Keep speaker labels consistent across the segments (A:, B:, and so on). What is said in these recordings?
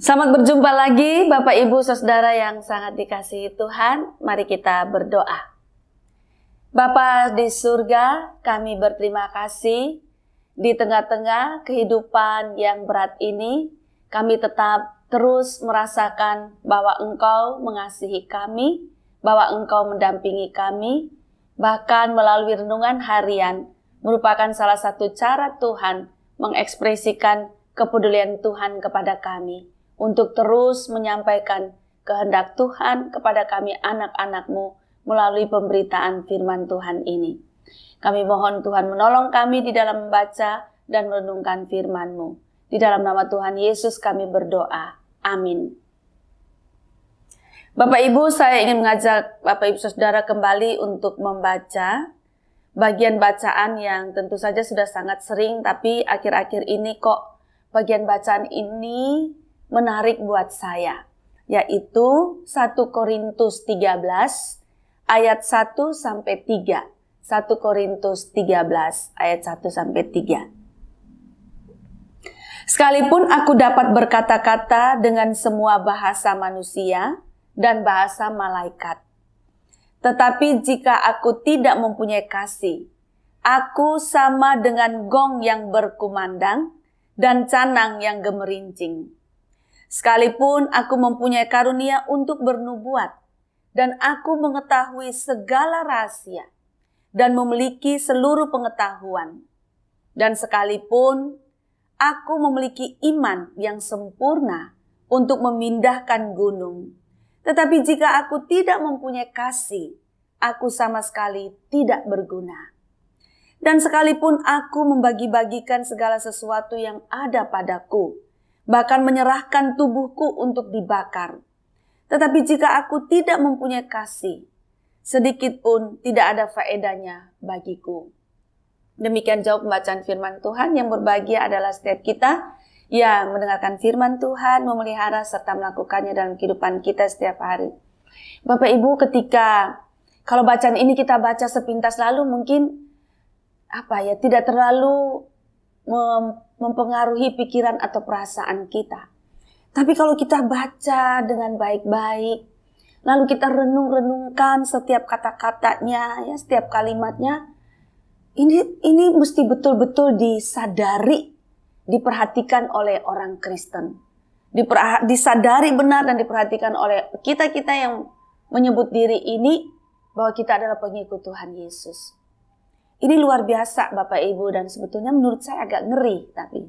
A: Selamat berjumpa lagi Bapak Ibu Saudara yang sangat dikasihi Tuhan. Mari kita berdoa. Bapa di surga, kami berterima kasih di tengah-tengah kehidupan yang berat ini. Kami tetap terus merasakan bahwa Engkau mengasihi kami, bahwa Engkau mendampingi kami. Bahkan melalui renungan harian merupakan salah satu cara Tuhan mengekspresikan kepedulian Tuhan kepada kami, untuk terus menyampaikan kehendak Tuhan kepada kami anak-anak-Mu melalui pemberitaan firman Tuhan ini. Kami mohon Tuhan menolong kami di dalam membaca dan merenungkan firman-Mu. Di dalam nama Tuhan Yesus kami berdoa. Amin. Bapak Ibu, saya ingin mengajak Bapak Ibu Saudara kembali untuk membaca bagian bacaan yang tentu saja sudah sangat sering, tapi akhir-akhir ini kok bagian bacaan ini menarik buat saya, yaitu 1 Korintus 13 ayat 1 sampai 3. 1 Korintus 13 ayat 1 sampai 3. Sekalipun aku dapat berkata-kata dengan semua bahasa manusia dan bahasa malaikat, tetapi jika aku tidak mempunyai kasih, aku sama dengan gong yang berkumandang dan canang yang gemerincing. Sekalipun aku mempunyai karunia untuk bernubuat, dan aku mengetahui segala rahasia, dan memiliki seluruh pengetahuan, dan sekalipun aku memiliki iman yang sempurna untuk memindahkan gunung, tetapi jika aku tidak mempunyai kasih, aku sama sekali tidak berguna. Dan sekalipun aku membagi-bagikan segala sesuatu yang ada padaku, bahkan menyerahkan tubuhku untuk dibakar, tetapi jika aku tidak mempunyai kasih, sedikit pun tidak ada faedahnya bagiku. Demikian jauh pembacaan firman Tuhan. Yang berbahagia adalah setiap kita yang mendengarkan firman Tuhan, memelihara serta melakukannya dalam kehidupan kita setiap hari. Bapak Ibu, ketika kalau bacaan ini kita baca sepintas lalu mungkin tidak terlalu mempengaruhi pikiran atau perasaan kita. Tapi kalau kita baca dengan baik-baik, lalu kita renung-renungkan setiap kata-katanya, ya, setiap kalimatnya, ini mesti betul-betul disadari, diperhatikan oleh orang Kristen. Disadari benar dan diperhatikan oleh kita-kita yang menyebut diri ini bahwa kita adalah pengikut Tuhan Yesus. Ini luar biasa Bapak Ibu, dan sebetulnya menurut saya agak ngeri, tapi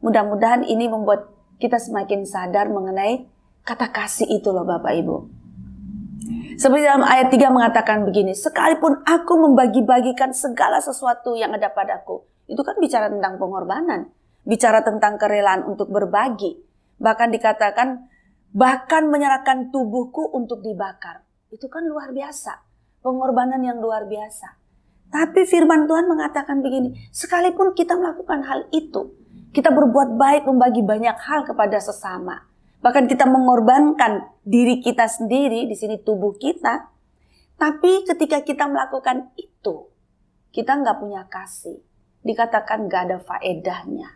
A: mudah-mudahan ini membuat kita semakin sadar mengenai kata kasih itu loh Bapak Ibu. Seperti dalam ayat 3 mengatakan begini, sekalipun aku membagi-bagikan segala sesuatu yang ada padaku. Itu kan bicara tentang pengorbanan, bicara tentang kerelaan untuk berbagi. Bahkan dikatakan, bahkan menyerahkan tubuhku untuk dibakar. Itu kan luar biasa, pengorbanan yang luar biasa. Tapi firman Tuhan mengatakan begini, sekalipun kita melakukan hal itu, kita berbuat baik, membagi banyak hal kepada sesama, bahkan kita mengorbankan diri kita sendiri, di sini tubuh kita, tapi ketika kita melakukan itu, kita nggak punya kasih, dikatakan nggak ada faedahnya.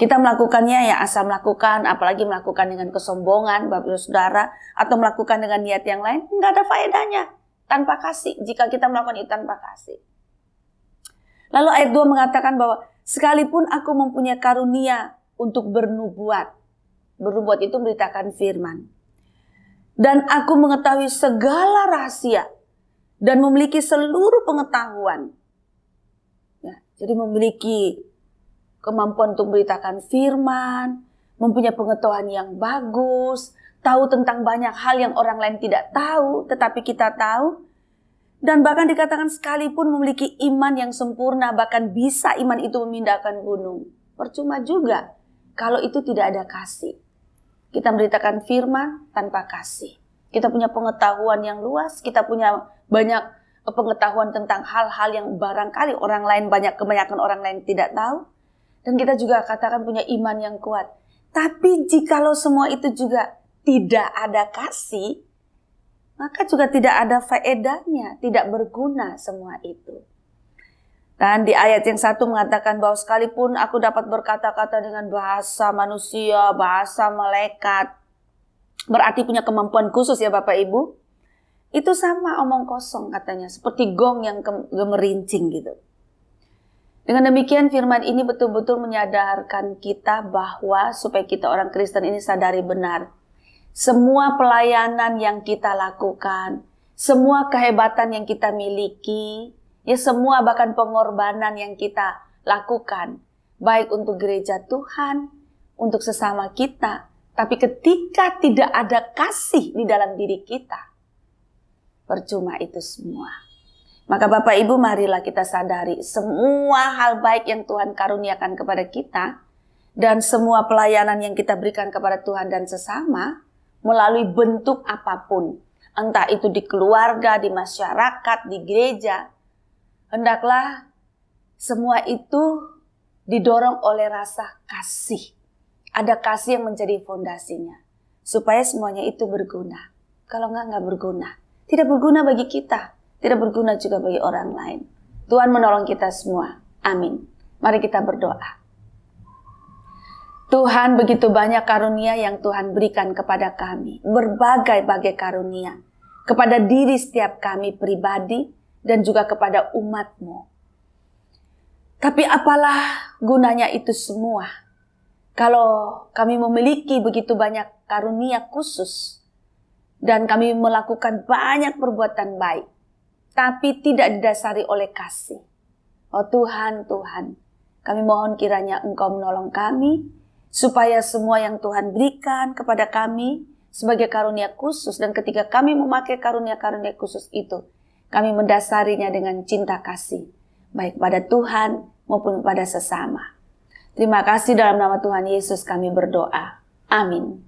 A: Kita melakukannya ya asal melakukan, apalagi melakukan dengan kesombongan, Bapak Ibu Saudara, atau melakukan dengan niat yang lain, nggak ada faedahnya. Tanpa kasih, jika kita melakukan itu tanpa kasih. Lalu ayat 2 mengatakan bahwa sekalipun aku mempunyai karunia untuk bernubuat. Bernubuat itu memberitakan firman. Dan aku mengetahui segala rahasia dan memiliki seluruh pengetahuan. Ya, jadi memiliki kemampuan untuk memberitakan firman, mempunyai pengetahuan yang bagus, tahu tentang banyak hal yang orang lain tidak tahu, tetapi kita tahu. Dan bahkan dikatakan sekalipun memiliki iman yang sempurna, bahkan bisa iman itu memindahkan gunung. Percuma juga kalau itu tidak ada kasih. Kita memberitakan firman tanpa kasih. Kita punya pengetahuan yang luas, kita punya banyak pengetahuan tentang hal-hal yang barangkali orang lain, kebanyakan orang lain tidak tahu. Dan kita juga katakan punya iman yang kuat. Tapi jikalau semua itu juga tidak ada kasih, maka juga tidak ada faedahnya, tidak berguna semua itu. Dan di ayat yang satu mengatakan bahwa sekalipun aku dapat berkata-kata dengan bahasa manusia, bahasa malaikat, berarti punya kemampuan khusus ya Bapak Ibu. Itu sama omong kosong katanya, seperti gong yang gemerincing gitu. Dengan demikian firman ini betul-betul menyadarkan kita bahwa supaya kita orang Kristen ini sadari benar. Semua pelayanan yang kita lakukan, semua kehebatan yang kita miliki, ya semua bahkan pengorbanan yang kita lakukan, baik untuk gereja Tuhan, untuk sesama kita, tapi ketika tidak ada kasih di dalam diri kita, percuma itu semua. Maka Bapak Ibu marilah kita sadari semua hal baik yang Tuhan karuniakan kepada kita, dan semua pelayanan yang kita berikan kepada Tuhan dan sesama, melalui bentuk apapun, entah itu di keluarga, di masyarakat, di gereja, hendaklah semua itu didorong oleh rasa kasih. Ada kasih yang menjadi fondasinya, supaya semuanya itu berguna. Kalau enggak berguna. Tidak berguna bagi kita, tidak berguna juga bagi orang lain. Tuhan menolong kita semua. Amin. Mari kita berdoa. Tuhan, begitu banyak karunia yang Tuhan berikan kepada kami. Berbagai-bagai karunia. Kepada diri setiap kami pribadi dan juga kepada umat-Mu. Tapi apalah gunanya itu semua kalau kami memiliki begitu banyak karunia khusus dan kami melakukan banyak perbuatan baik, tapi tidak didasari oleh kasih. Oh Tuhan, Tuhan, kami mohon kiranya Engkau menolong kami, supaya semua yang Tuhan berikan kepada kami sebagai karunia khusus, dan ketika kami memakai karunia-karunia khusus itu, kami mendasarinya dengan cinta kasih, baik pada Tuhan maupun pada sesama. Terima kasih, dalam nama Tuhan Yesus kami berdoa. Amin.